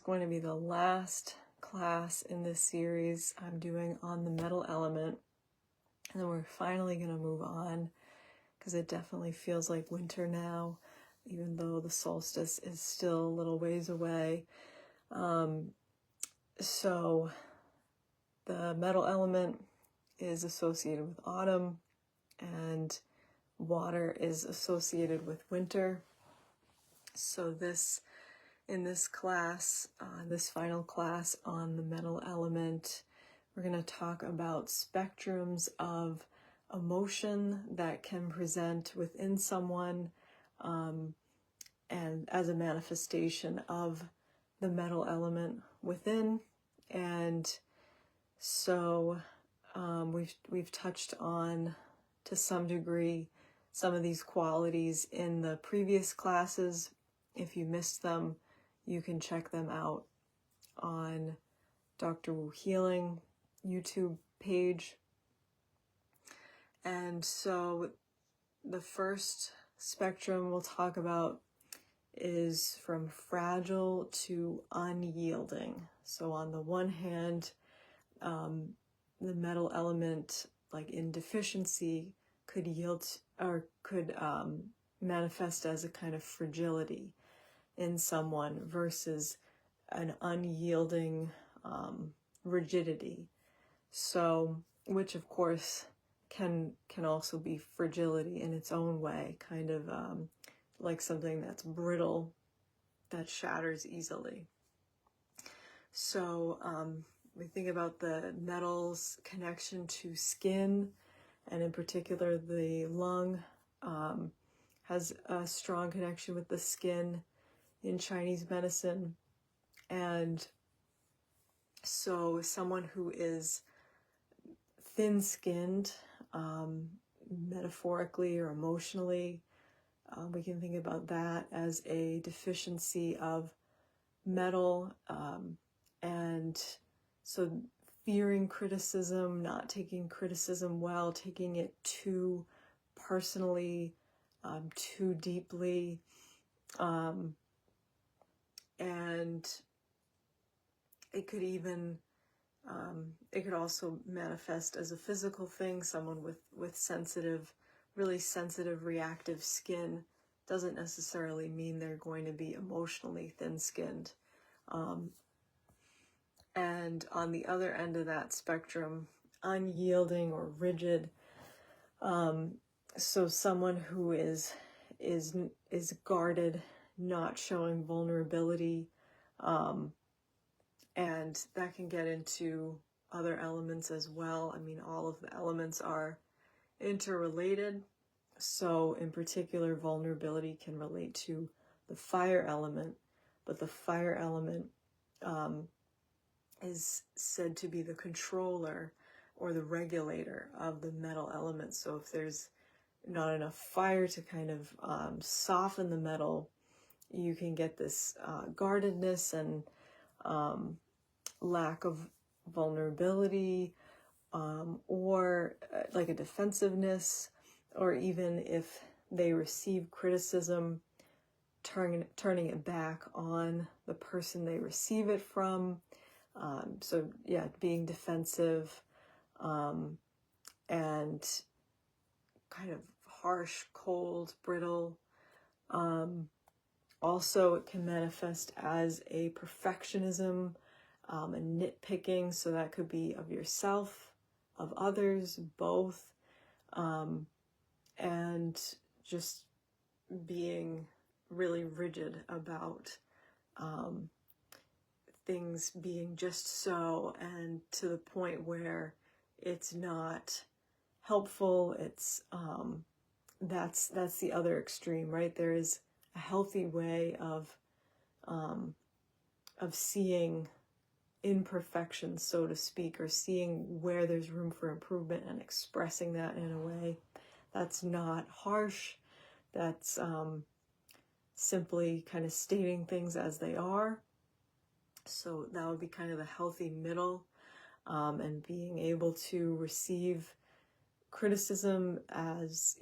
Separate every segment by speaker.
Speaker 1: going to be the last class in this series I'm doing on the metal element. And then we're finally going to move on, because it definitely feels like winter now, even though the solstice is still a little ways away. So the metal element is associated with autumn, and water is associated with winter. So in this class, this final class on the metal element, we're going to talk about spectrums of emotion that can present within someone, and as a manifestation of the metal element within. And so we've touched on, to some degree, some of these qualities in the previous classes. If you missed them, you can check them out on Dr. Wu Healing YouTube page. And so the first spectrum we'll talk about is from fragile to unyielding. So on the one hand, the metal element, like in deficiency, could yield or could manifest as a kind of fragility in someone versus an unyielding rigidity. So, which of course can also be fragility in its own way, kind of like something that's brittle, that shatters easily. So we think about the metal's connection to skin, and in particular the lung has a strong connection with the skin in Chinese medicine. And so someone who is thin-skinned, metaphorically or emotionally, we can think about that as a deficiency of metal, and so fearing criticism, not taking criticism well, taking it too personally, too deeply, and it could even it could also manifest as a physical thing. Someone with sensitive, really sensitive, reactive skin doesn't necessarily mean they're going to be emotionally thin-skinned. And on the other end of that spectrum, unyielding or rigid. So someone who is guarded, not showing vulnerability, and that can get into other elements as well. I mean, all of the elements are interrelated. So in particular, vulnerability can relate to the fire element, but the fire element is said to be the controller or the regulator of the metal element. So if there's not enough fire to kind of soften the metal, you can get this guardedness and lack of vulnerability, or like a defensiveness, or even if they receive criticism, turning it back on the person they receive it from. So yeah, being defensive, and kind of harsh, cold, brittle. Also, it can manifest as a perfectionism, a nitpicking. So that could be of yourself, of others, both, and just being really rigid about things being just so, and to the point where it's not helpful. It's that's the other extreme, right? There is a healthy way of seeing imperfections, so to speak, or seeing where there's room for improvement and expressing that in a way that's not harsh, that's simply kind of stating things as they are. So that would be kind of the healthy middle, and being able to receive criticism as,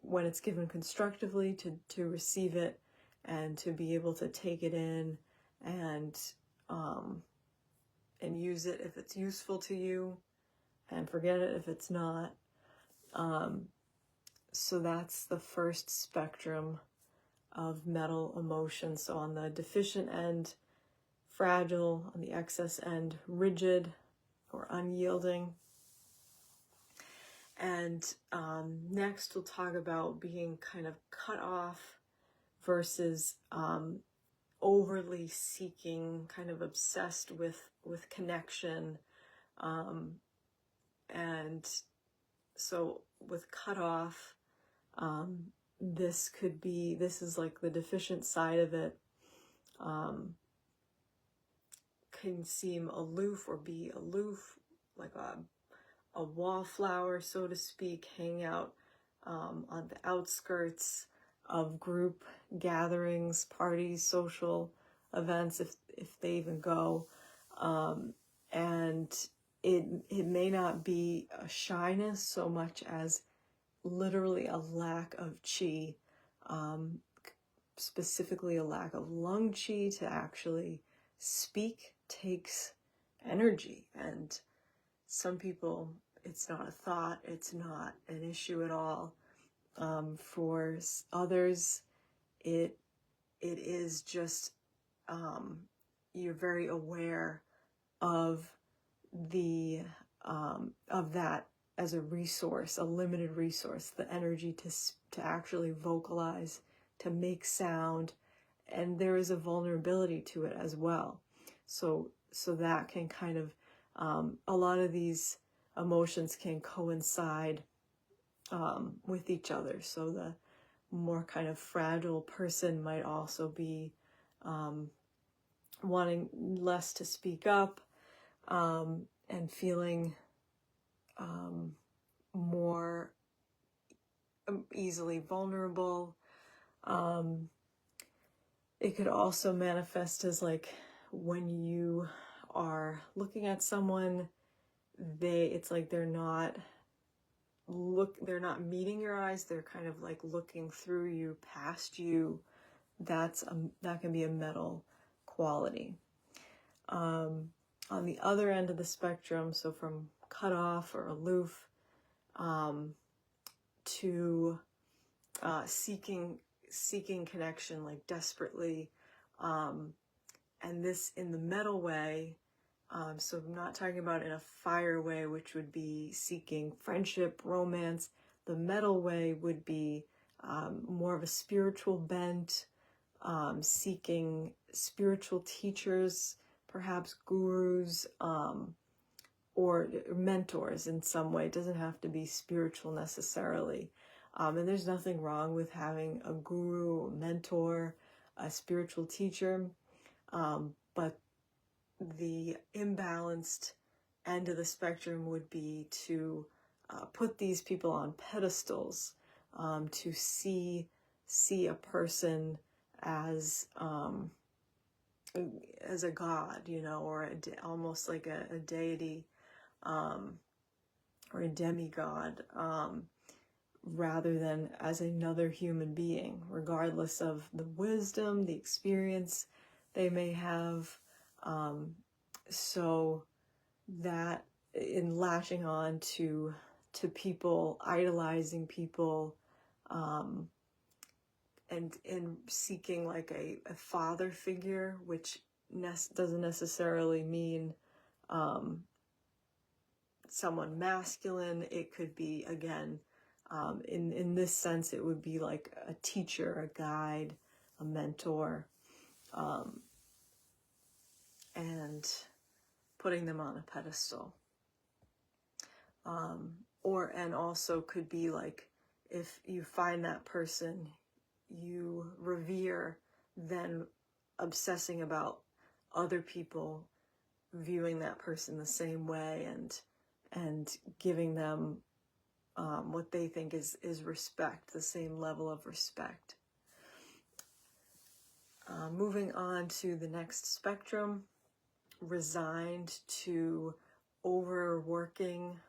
Speaker 1: when it's given constructively, to receive it and to be able to take it in and use it if it's useful to you, and forget it if it's not. So that's the first spectrum of metal emotion. So on the deficient end, fragile; on the excess end, rigid or unyielding. And next we'll talk about being kind of cut off versus overly seeking, kind of obsessed with connection. And so with cut off, this is like the deficient side of it. Can seem aloof or be aloof, like a wallflower, so to speak, hang out on the outskirts of group gatherings, parties, social events, if they even go. And it may not be a shyness so much as literally a lack of chi, specifically a lack of lung chi. To actually speak takes energy, and some people, it's not a thought, it's not an issue at all. For others, it is just, you're very aware of of that as a resource, a limited resource, the energy to actually vocalize, to make sound, and there is a vulnerability to it as well. So that can kind of, a lot of these emotions can coincide with each other. So the more kind of fragile person might also be wanting less to speak up, and feeling more easily vulnerable. It could also manifest as like when you are looking at someone, it's like they're not meeting your eyes, they're kind of like looking through you, past you. That can be a metal quality. On the other end of the spectrum, so from cut off or aloof to seeking connection, like desperately, and this in the metal way. So I'm not talking about in a fire way, which would be seeking friendship, romance. The metal way would be more of a spiritual bent, seeking spiritual teachers, perhaps gurus, or mentors in some way. It doesn't have to be spiritual necessarily. And there's nothing wrong with having a guru, a mentor, a spiritual teacher. But the imbalanced end of the spectrum would be to put these people on pedestals, to see a person as a god, or almost like a deity, or a demigod, rather than as another human being, regardless of the wisdom, the experience they may have. So that in latching on to people, idolizing people, and in seeking like a father figure, which doesn't necessarily mean someone masculine. It could be, again, in this sense, it would be like a teacher, a guide, a mentor, and putting them on a pedestal. And also could be like, if you find that person you revere, then obsessing about other people viewing that person the same way, and giving them what they think is respect, the same level of respect. Moving on to the next spectrum, resigned to overworking.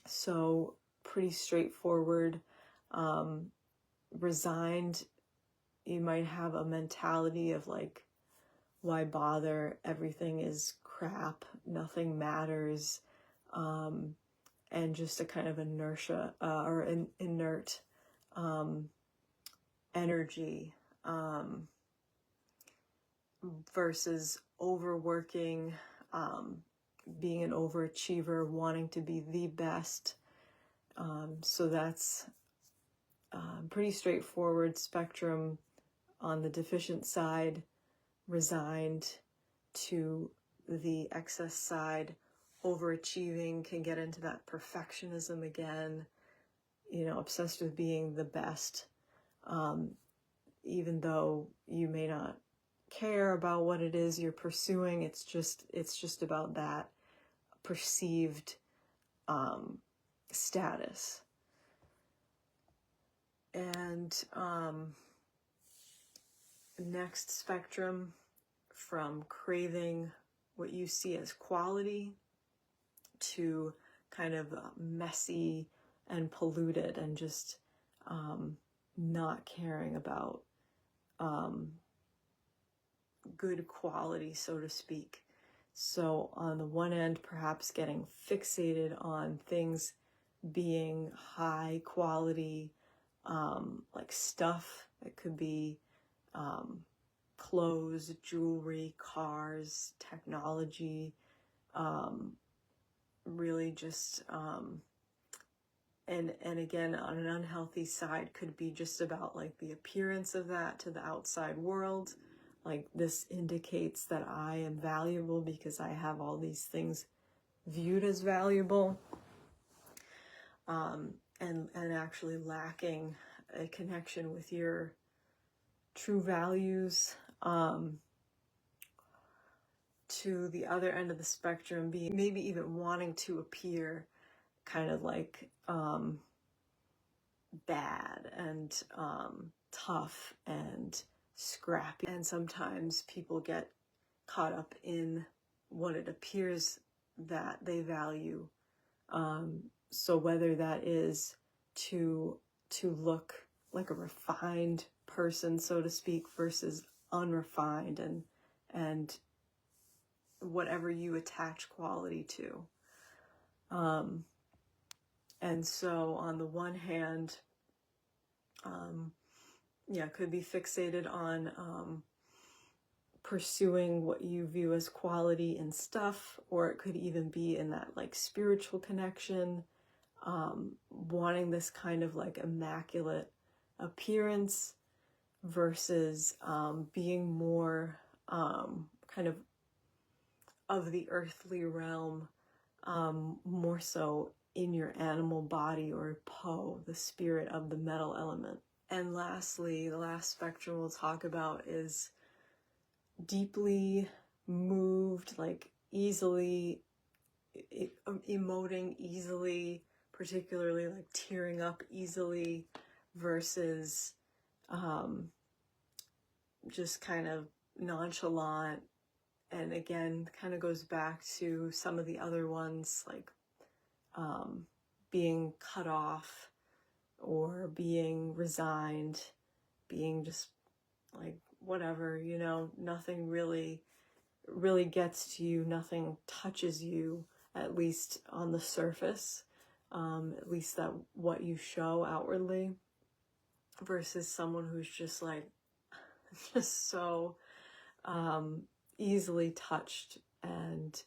Speaker 1: So pretty straightforward. Resigned, you might have a mentality of like, why bother, everything is crap, nothing matters, and just a kind of inertia, or an inert energy, versus overworking, being an overachiever, wanting to be the best. So that's pretty straightforward spectrum. On the deficient side, resigned, to the excess side, overachieving, can get into that perfectionism again, obsessed with being the best, even though you may not care about what it is you're pursuing. It's just about that perceived status. And next spectrum, from craving what you see as quality to kind of messy and polluted, and just not caring about good quality, so to speak. So on the one end, perhaps getting fixated on things being high quality, like stuff. It could be clothes, jewelry, cars, technology, really just, and again, on an unhealthy side, could be just about like the appearance of that to the outside world. Like, this indicates that I am valuable because I have all these things viewed as valuable, and actually lacking a connection with your true values. To the other end of the spectrum, being maybe even wanting to appear kind of like bad and tough and scrappy. And sometimes people get caught up in what it appears that they value. So whether that is to look like a refined person, so to speak, versus unrefined, and whatever you attach quality to. And so on the one hand, could be fixated on pursuing what you view as quality in stuff, or it could even be in that like spiritual connection, wanting this kind of like immaculate appearance versus being more kind of the earthly realm, more so in your animal body, or Po, the spirit of the metal element. And lastly, the last spectrum we'll talk about is deeply moved, like easily, emoting easily, particularly like tearing up easily, versus just kind of nonchalant. And again, kind of goes back to some of the other ones, like being cut off, or being resigned, being just like whatever, nothing really gets to you, nothing touches you, at least on the surface, at least that what you show outwardly, versus someone who's just like just so easily touched, and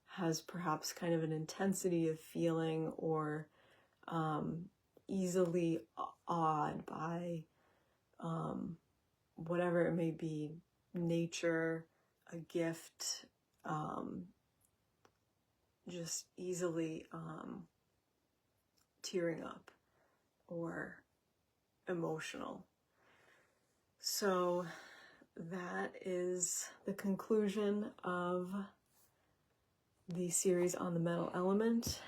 Speaker 1: has perhaps kind of an intensity of feeling, or easily awed by whatever it may be, nature, a gift, just easily tearing up or emotional. So that is the conclusion of the series on the metal element.